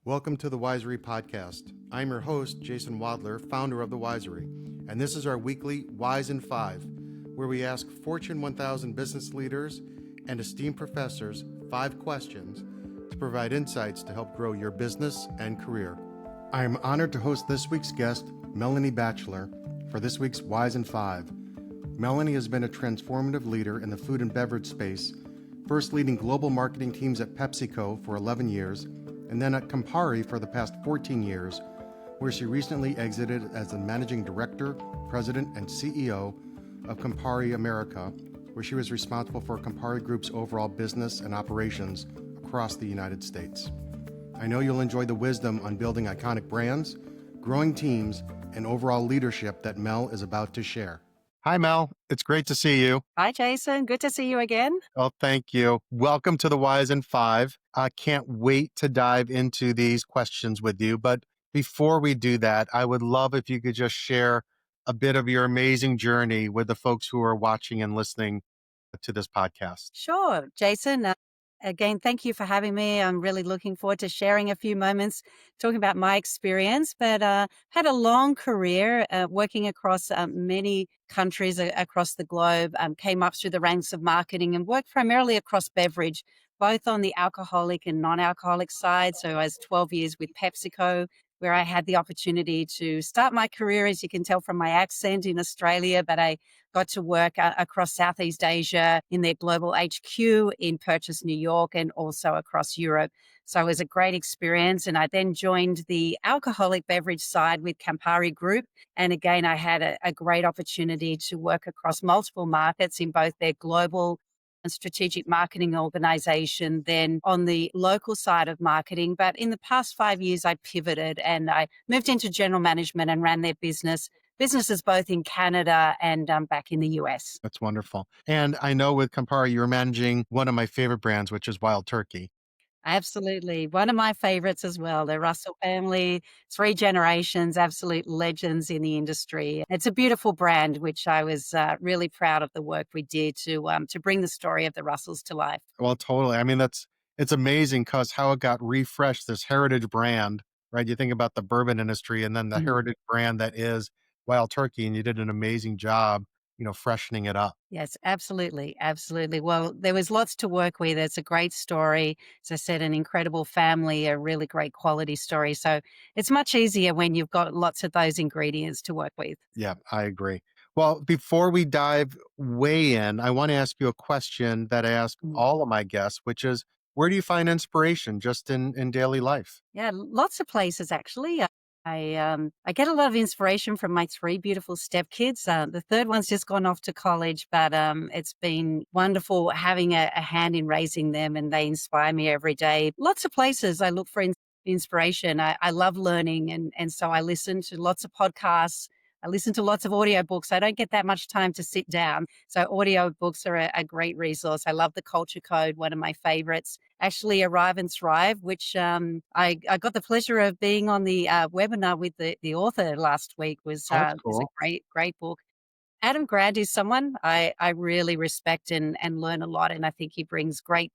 Welcome to the Wisery Podcast. I'm your host, Jason Wadler, founder of the Wisery, and this is our weekly Wise in 5, where we ask Fortune 1000 business leaders and esteemed professors 5 questions to provide insights to help grow your business and career. I am honored to host this week's guest, Melanie Batchelor, for this week's Wise in 5. Melanie has been a transformative leader in the food and beverage space, first leading global marketing teams at PepsiCo for 11 years, and then at Campari for the past 14 years, where she recently exited as the Managing Director, President, and CEO of Campari America, where she was responsible for Campari Group's overall business and operations across the United States. I know you'll enjoy the wisdom on building iconic brands, growing teams, and overall leadership that Mel is about to share. Hi, Mel. It's great to see you. Hi, Jason. Good to see you again. Oh, thank you. Welcome to the Wise in 5. I can't wait to dive into these questions with you. But before we do that, I would love if you could just share a bit of your amazing journey with the folks who are watching and listening to this podcast. Sure, Jason. Again, thank you for having me. I'm really looking forward to sharing a few moments talking about my experience, but had a long career working across many countries across the globe, came up through the ranks of marketing and worked primarily across beverage, both on the alcoholic and non-alcoholic side. So I was 12 years with PepsiCo, where I had the opportunity to start my career, as you can tell from my accent, in Australia, but I got to work across Southeast Asia in their global HQ in Purchase, New York, and also across Europe. So it was a great experience. And I then joined the alcoholic beverage side with Campari Group. And again, I had a great opportunity to work across multiple markets in both their global and strategic marketing organization, then on the local side of marketing. But in the past 5 years, I pivoted and I moved into general management and ran their businesses both in Canada and back in the US. That's wonderful. And I know with Campari, you're managing one of my favorite brands, which is Wild Turkey. Absolutely. One of my favorites as well. The Russell family, 3 generations, absolute legends in the industry. It's a beautiful brand, which I was really proud of the work we did to bring the story of the Russells to life. Well, totally. I mean, it's amazing because how it got refreshed, this heritage brand, right? You think about the bourbon industry and then the Mhm. heritage brand that is Wild Turkey, and you did an amazing job, freshening it up. Yes, absolutely. Absolutely. Well, there was lots to work with. It's a great story. As I said, an incredible family, a really great quality story. So it's much easier when you've got lots of those ingredients to work with. Yeah, I agree. Well, before we dive way in, I want to ask you a question that I ask Mm. all of my guests, which is where do you find inspiration just in daily life? Yeah, lots of places actually. I get a lot of inspiration from my 3 beautiful stepkids. The third one's just gone off to college, but it's been wonderful having a hand in raising them, and they inspire me every day. Lots of places I look for inspiration. I love learning, and so I listen to lots of podcasts. I listen to lots of audiobooks. I don't get that much time to sit down, so audiobooks are a great resource. I love the Culture Code, one of my favorites. Actually, Arrive and Thrive, which I got the pleasure of being on the webinar with the author last week. Oh, that's Is a cool. great book. Adam Grant is someone I really respect and learn a lot, and I think he brings great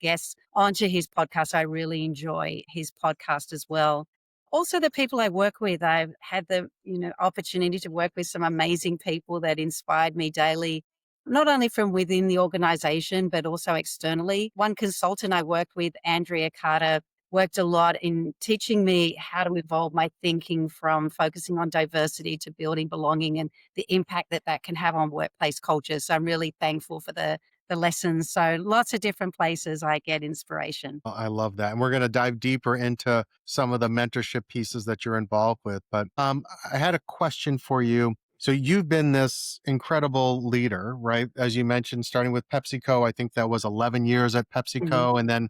guests onto his podcast. I really enjoy his podcast as well. Also, the people I work with, I've had the opportunity to work with some amazing people that inspired me daily, not only from within the organization but also externally. One consultant I worked with, Andrea Carter, worked a lot in teaching me how to evolve my thinking from focusing on diversity to building belonging and the impact that that can have on workplace culture. So I'm really thankful for the lessons. So lots of different places I get inspiration. I love that. And we're going to dive deeper into some of the mentorship pieces that you're involved with. But I had a question for you. So you've been this incredible leader, right? As you mentioned, starting with PepsiCo, I think that was 11 years at Mhm. PepsiCo. And then,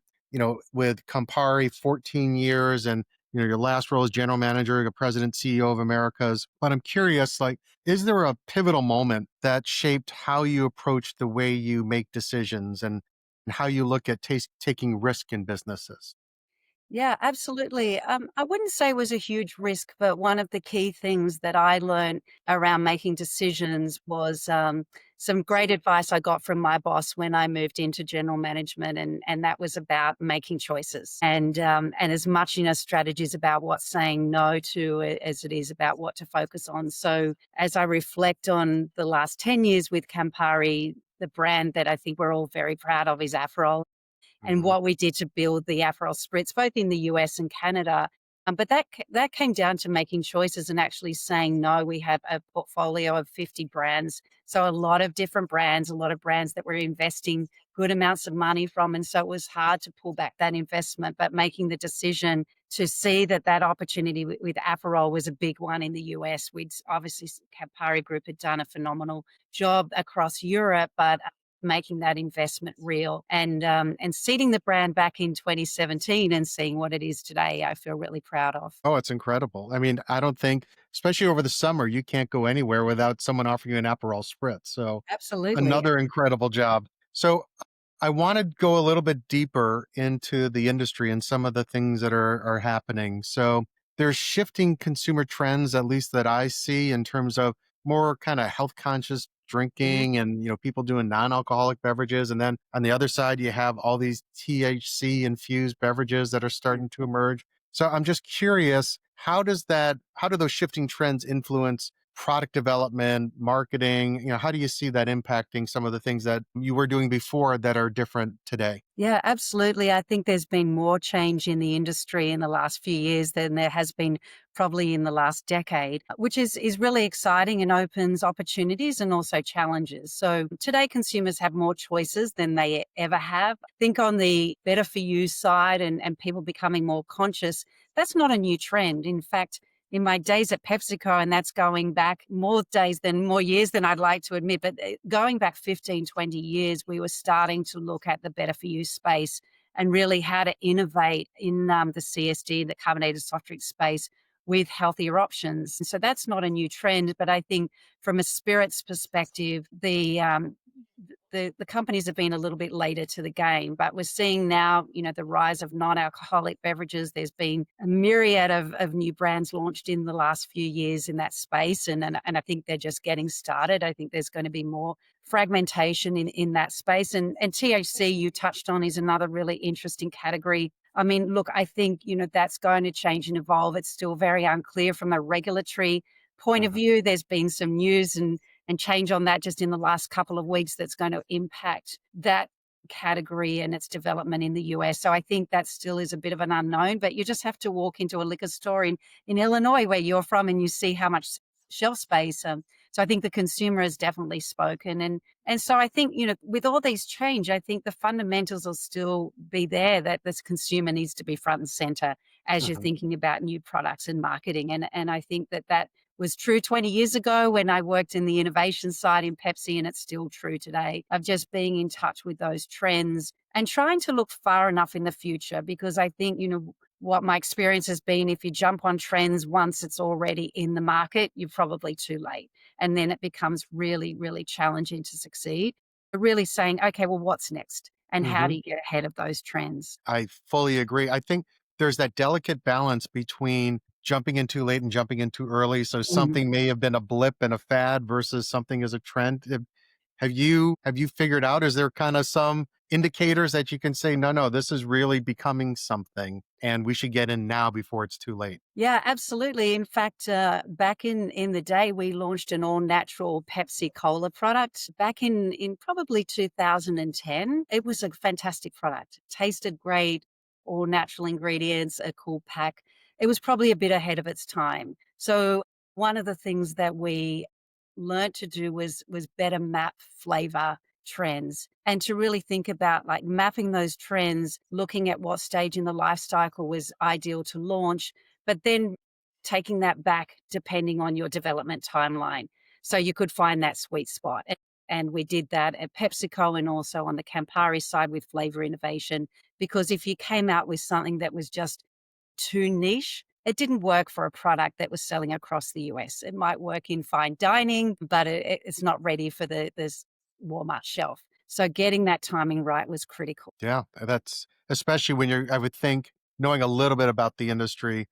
with Campari, 14 years. And, your last role as general manager, a president, CEO of Americas. But I'm curious, like, is there a pivotal moment that shaped how you approach the way you make decisions and how you look at taking risk in businesses? Yeah, absolutely. I wouldn't say it was a huge risk, but one of the key things that I learned around making decisions was some great advice I got from my boss when I moved into general management, and that was about making choices, and as much strategies about what saying no to as it is about what to focus on. So as I reflect on the last 10 years with Campari, the brand that I think we're all very proud of is Aperol and Hmm. what we did to build the Aperol spritz, both in the US and Canada. But that came down to making choices and actually saying no. We have a portfolio of 50 brands, so a lot of different brands, a lot of brands that we're investing good amounts of money from, and so it was hard to pull back that investment. But making the decision to see that opportunity with Aperol was a big one in the US. We'd obviously Campari Group had done a phenomenal job across Europe, but making that investment real and seeding the brand back in 2017 and seeing what it is today, I feel really proud of. Oh, it's incredible. I mean, I don't think, especially over the summer, you can't go anywhere without someone offering you an Aperol spritz. So Absolutely. another incredible job. So I want to go a little bit deeper into the industry and some of the things that are happening. So there's shifting consumer trends, at least that I see, in terms of more kind of health conscious Mhm. drinking and people doing non-alcoholic beverages. And then on the other side, you have all these THC infused beverages that are starting to emerge. So I'm just curious, how do those shifting trends influence product development, marketing? How do you see that impacting some of the things that you were doing before that are different today? Yeah, absolutely. I think there's been more change in the industry in the last few years than there has been probably in the last decade, which is really exciting and opens opportunities and also challenges. So today consumers have more choices than they ever have. I think on the better for you side and people becoming more conscious, that's not a new trend. In fact, in my days at PepsiCo, and that's going back more years than I'd like to admit, but going back 15, 20 years, we were starting to look at the better for you space and really how to innovate in the CSD, the carbonated soft drink space with healthier options. And so that's not a new trend, but I think from a spirits perspective, the companies have been a little bit later to the game, but we're seeing now, the rise of non-alcoholic beverages. There's been a myriad of new brands launched in the last few years in that space, and I think they're just getting started. I think there's going to be more fragmentation in that space, and THC you touched on is another really interesting category. I mean, look, I think that's going to change and evolve. It's still very unclear from a regulatory point of Mhm. view. There's been some news and change on that just in the last couple of weeks that's going to impact that category and its development in the US. So I think that still is a bit of an unknown, but you just have to walk into a liquor store in Illinois where you're from and you see how much shelf space. So I think the consumer has definitely spoken. And so I think, with all these change, I think the fundamentals will still be there that this consumer needs to be front and center as you're Mhm. thinking about new products and marketing. And I think that was true 20 years ago when I worked in the innovation side in Pepsi, and it's still true today of just being in touch with those trends and trying to look far enough in the future. Because I think, what my experience has been, if you jump on trends once it's already in the market, you're probably too late. And then it becomes really, really challenging to succeed. But really saying, okay, well, what's next? And how do Mhm. you get ahead of those trends? I fully agree. I think there's that delicate balance between jumping in too late and jumping in too early. So Mm. something may have been a blip and a fad versus something as a trend. Have you figured out, is there kind of some indicators that you can say, no, no, this is really becoming something and we should get in now before it's too late? Yeah, absolutely. In fact, back in the day, we launched an all natural Pepsi Cola product back in probably 2010. It was a fantastic product. Tasted great, all natural ingredients, a cool pack. It was probably a bit ahead of its time. So one of the things that we learnt to do was better map flavor trends and to really think about like mapping those trends, looking at what stage in the life cycle was ideal to launch, but then taking that back depending on your development timeline. So you could find that sweet spot. And we did that at PepsiCo and also on the Campari side with flavor innovation. Because if you came out with something that was just too niche, it didn't work for a product that was selling across the US. It might work in fine dining, but it's not ready for this Walmart shelf. So getting that timing right was critical. Yeah, that's especially when I would think knowing a little bit about the industry,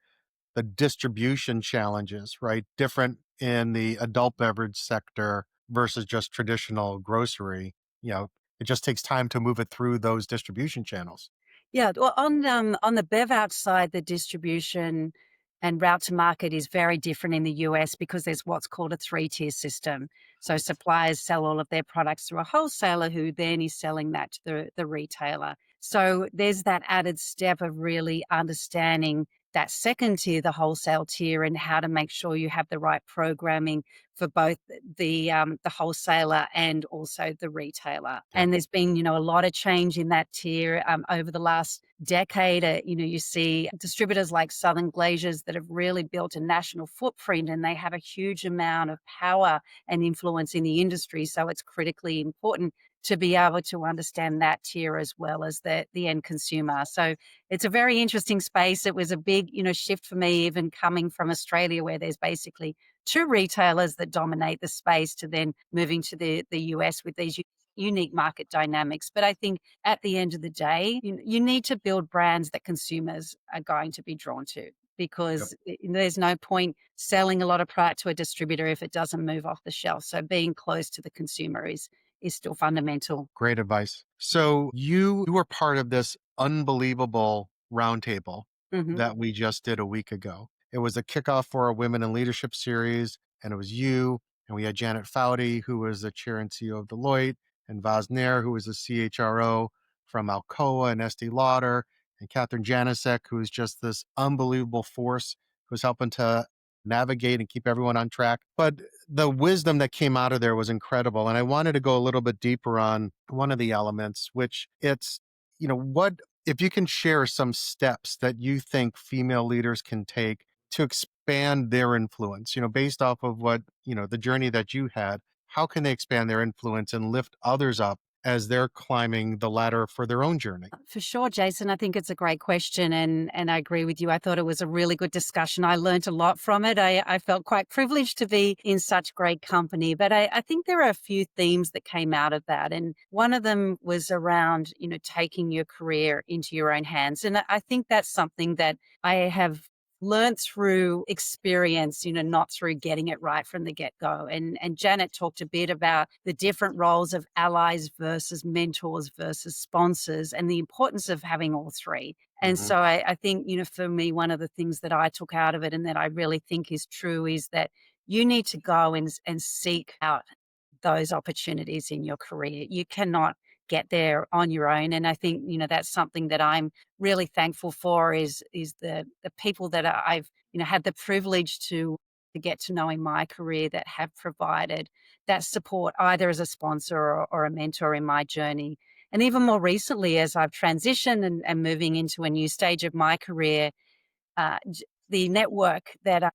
the distribution challenges, right? Different in the adult beverage sector versus just traditional grocery. You know, it just takes time to move it through those distribution channels. Yeah, well, on the bev out side, the distribution and route to market is very different in the US because there's what's called a three-tier system. So suppliers sell all of their products through a wholesaler who then is selling that to the retailer. So there's that added step of really understanding that second tier, the wholesale tier, and how to make sure you have the right programming for both the wholesaler and also the retailer. Yeah. And there's been, a lot of change in that tier over the last decade. You see distributors like Southern Glaciers that have really built a national footprint, and they have a huge amount of power and influence in the industry. So it's critically important to be able to understand that tier as well as the end consumer. So it's a very interesting space. It was a big, shift for me, even coming from Australia, where there's basically two retailers that dominate the space, to then moving to the US with these unique market dynamics. But I think at the end of the day, you need to build brands that consumers are going to be drawn to, Yep. because there's no point selling a lot of product to a distributor if it doesn't move off the shelf. So being close to the consumer is still fundamental. Great advice. So you were part of this unbelievable roundtable Hmm. that we just did a week ago. It was a kickoff for our Women in Leadership series, and it was you, and we had Janet Foudy, who was the chair and CEO of Deloitte, and Vaz Nair, who was the CHRO from Alcoa and Estee Lauder, and Catherine Janicek, who is just this unbelievable force who's helping to navigate and keep everyone on track. But the wisdom that came out of there was incredible. And I wanted to go a little bit deeper on one of the elements, which it's, what if you can share some steps that you think female leaders can take to expand their influence, based off of what, the journey that you had, how can they expand their influence and lift others up as they're climbing the ladder for their own journey? For sure, Jason. I think it's a great question, and I agree with you. I thought it was a really good discussion. I learned a lot from it. I felt quite privileged to be in such great company. But I think there are a few themes that came out of that, and one of them was around taking your career into your own hands. And I think that's something that I have learned through experience, not through getting it right from the get-go. And Janet talked a bit about the different roles of allies versus mentors versus sponsors, and the importance of having all three. And Hmm. so I think, for me, one of the things that I took out of it and that I really think is true is that you need to go and seek out those opportunities in your career. You cannot get there on your own. And I think, that's something that I'm really thankful for is the people that I've, had the privilege to get to know in my career that have provided that support either as a sponsor or a mentor in my journey. And even more recently, as I've transitioned and moving into a new stage of my career, the network that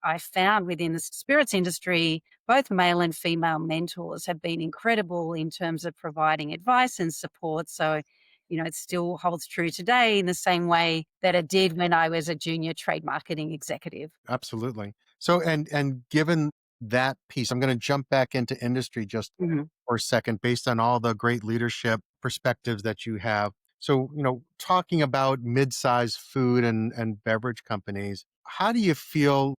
I found within the spirits industry, both male and female mentors have been incredible in terms of providing advice and support. So, it still holds true today in the same way that it did when I was a junior trade marketing executive. Absolutely. So, and given that piece, I'm going to jump back into industry just Mhm. for a second, based on all the great leadership perspectives that you have. So, talking about mid-sized food and beverage companies, how do you feel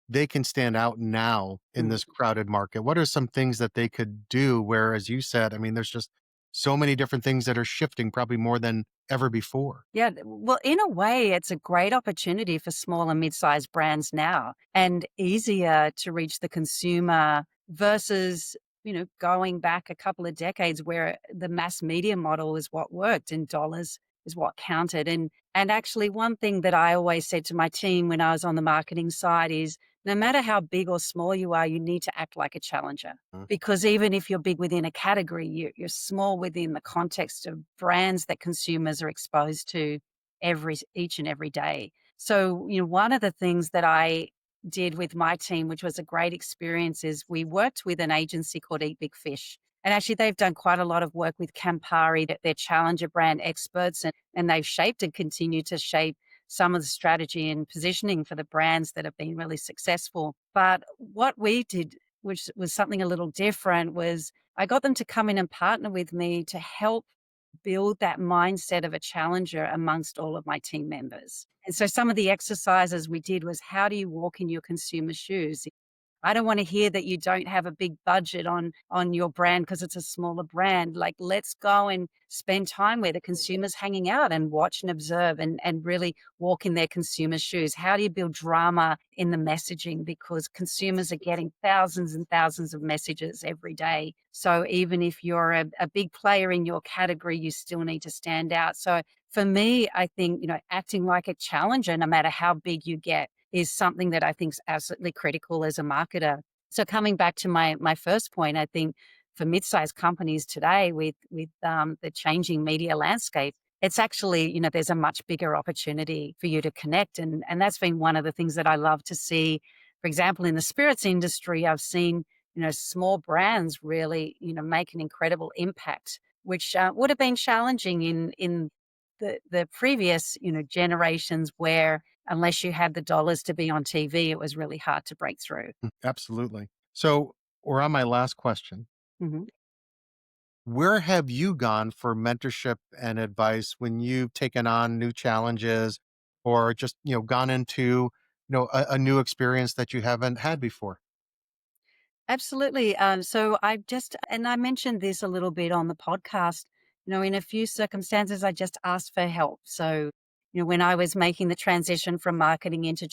they can stand out now in Mm. this crowded market? What are some things that they could do where, as you said, I mean, there's just so many different things that are shifting, probably more than ever before. Yeah, well, in a way, it's a great opportunity for small and mid-sized brands now, and easier to reach the consumer versus, going back a couple of decades where the mass media model is what worked and dollars is what counted. And actually, one thing that I always said to my team when I was on the marketing side is, no matter how big or small you are, you need to act like a challenger, Mm. because even if you're big within a category, you're small within the context of brands that consumers are exposed to each and every day. So, one of the things that I did with my team, which was a great experience, is we worked with an agency called Eat Big Fish. And actually, they've done quite a lot of work with Campari, that they're challenger brand experts, and they've shaped and continue to shape some of the strategy and positioning for the brands that have been really successful. But what we did, which was something a little different, was I got them to come in and partner with me to help build that mindset of a challenger amongst all of my team members. And so some of the exercises we did was, how do you walk in your consumer shoes? I don't want to hear that you don't have a big budget on your brand because it's a smaller brand. Like, let's go and spend time where the consumer's hanging out and watch and observe and really walk in their consumer shoes. How do you build drama in the messaging? Because consumers are getting thousands and thousands of messages every day. So even if you're a big player in your category, you still need to stand out. So for me, I think, acting like a challenger, no matter how big you get, is something that I think is absolutely critical as a marketer. So coming back to my first point, I think for mid-sized companies today with the changing media landscape, it's actually, there's a much bigger opportunity for you to connect. And that's been one of the things that I love to see. For example, in the spirits industry, I've seen, small brands really, make an incredible impact, which would have been challenging in the previous, generations where unless you had the dollars to be on TV, it was really hard to break through. Absolutely. So we're on my last question. Mhm. Where have you gone for mentorship and advice when you've taken on new challenges or just, gone into, a new experience that you haven't had before? Absolutely. So and I mentioned this a little bit on the podcast, in a few circumstances, I just asked for help. So, when I was making the transition from marketing into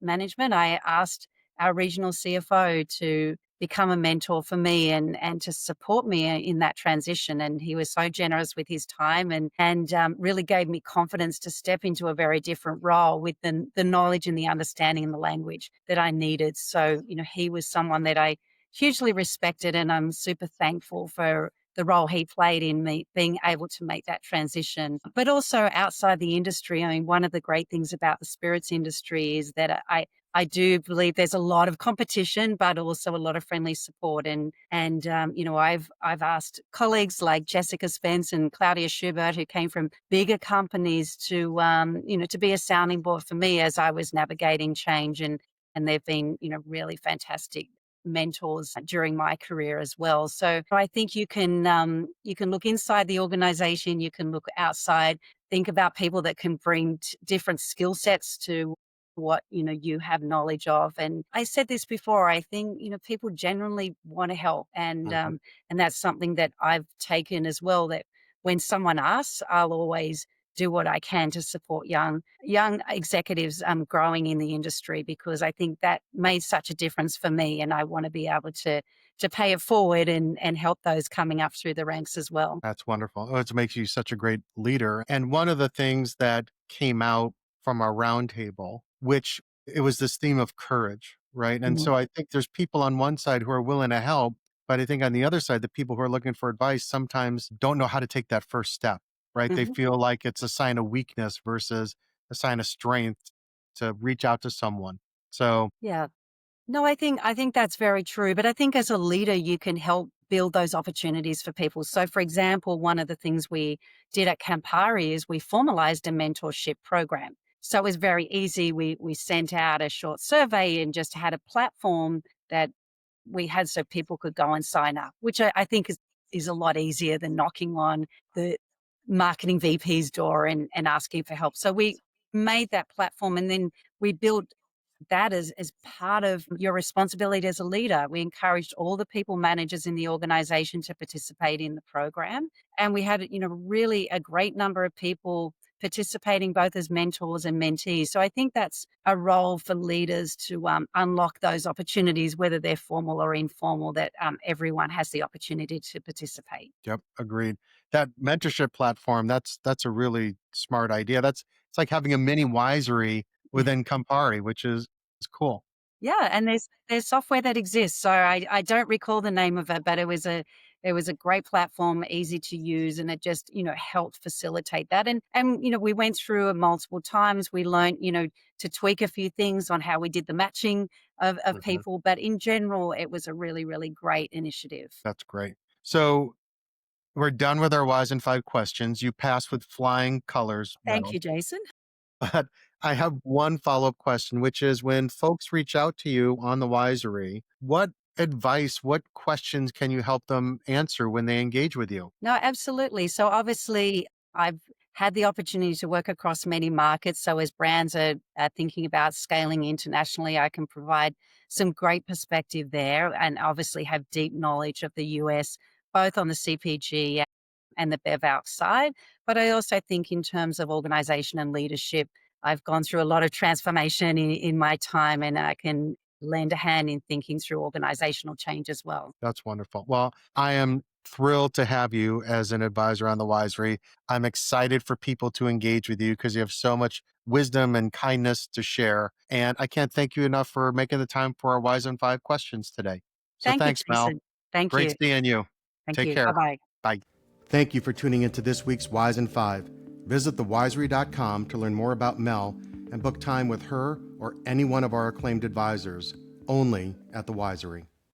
management, I asked our regional CFO to become a mentor for me and to support me in that transition. And he was so generous with his time and really gave me confidence to step into a very different role with the knowledge and the understanding and the language that I needed. So, he was someone that I hugely respected, and I'm super thankful for the role he played in me being able to make that transition. But also outside the industry, I mean, one of the great things about the spirits industry is that I do believe there's a lot of competition, but also a lot of friendly support. And I've asked colleagues like Jessica Spence and Claudia Schubert, who came from bigger companies, to be a sounding board for me as I was navigating change, and they've been really fantastic mentors during my career as well. So I think you can look inside the organization, you can look outside, think about people that can bring different skill sets to what you have knowledge of. And I said this before, I think people generally want to help, Mhm. and that's something that I've taken as well, that when someone asks, I'll always do what I can to support young executives growing in the industry, because I think that made such a difference for me, and I want to be able to pay it forward and help those coming up through the ranks as well. That's wonderful. Oh, it makes you such a great leader. And one of the things that came out from our roundtable, which it was this theme of courage, right? And Mhm. so I think there's people on one side who are willing to help, but I think on the other side, the people who are looking for advice sometimes don't know how to take that first step, right? They Mhm. feel like it's a sign of weakness versus a sign of strength to reach out to someone. So, Yeah. No, I think that's very true. But I think as a leader, you can help build those opportunities for people. So, for example, one of the things we did at Campari is we formalized a mentorship program. So it was very easy. We sent out a short survey and just had a platform that we had so people could go and sign up, which I think is a lot easier than knocking on the marketing VP's door and asking for help. So we made that platform, and then we built that as part of your responsibility as a leader. We encouraged all the people managers in the organization to participate in the program. And we had, really a great number of people participating both as mentors and mentees. So I think that's a role for leaders to unlock those opportunities, whether they're formal or informal, that everyone has the opportunity to participate. yep, agreed. That mentorship platform, that's a really smart idea. It's like having a mini wisery within Campari, which is cool. Yeah, and there's software that exists. So I don't recall the name of it, but it was a great platform, easy to use, and it just, helped facilitate that. And we went through it multiple times. We learned, to tweak a few things on how we did the matching of Mhm. people, but in general, it was a really, really great initiative. That's great. So we're done with our wise and five questions. You passed with flying colors, Thank Mel. you, Jason. But I have one follow-up question, which is when folks reach out to you on the Wisery, what advice, what questions can you help them answer when they engage with you? No, absolutely. So obviously, I've had the opportunity to work across many markets. So as brands are thinking about scaling internationally, I can provide some great perspective there, and obviously have deep knowledge of the US, both on the CPG and the bev outside. But I also think in terms of organization and leadership, I've gone through a lot of transformation in my time, and I can lend a hand in thinking through organizational change as well. That's wonderful. Well, I am thrilled to have you as an advisor on the Wisery. I'm excited for people to engage with you because you have so much wisdom and kindness to share. And I can't thank you enough for making the time for our Wise in Five questions today. So Thank you, thanks, Mel. Jason. Thank Great you. seeing you. Thank Take you. care. Bye-bye. Bye. Thank you for tuning into this week's Wise in Five. Visit thewisery.com to learn more about Mel and book time with her or any one of our acclaimed advisors, only at the Wisery.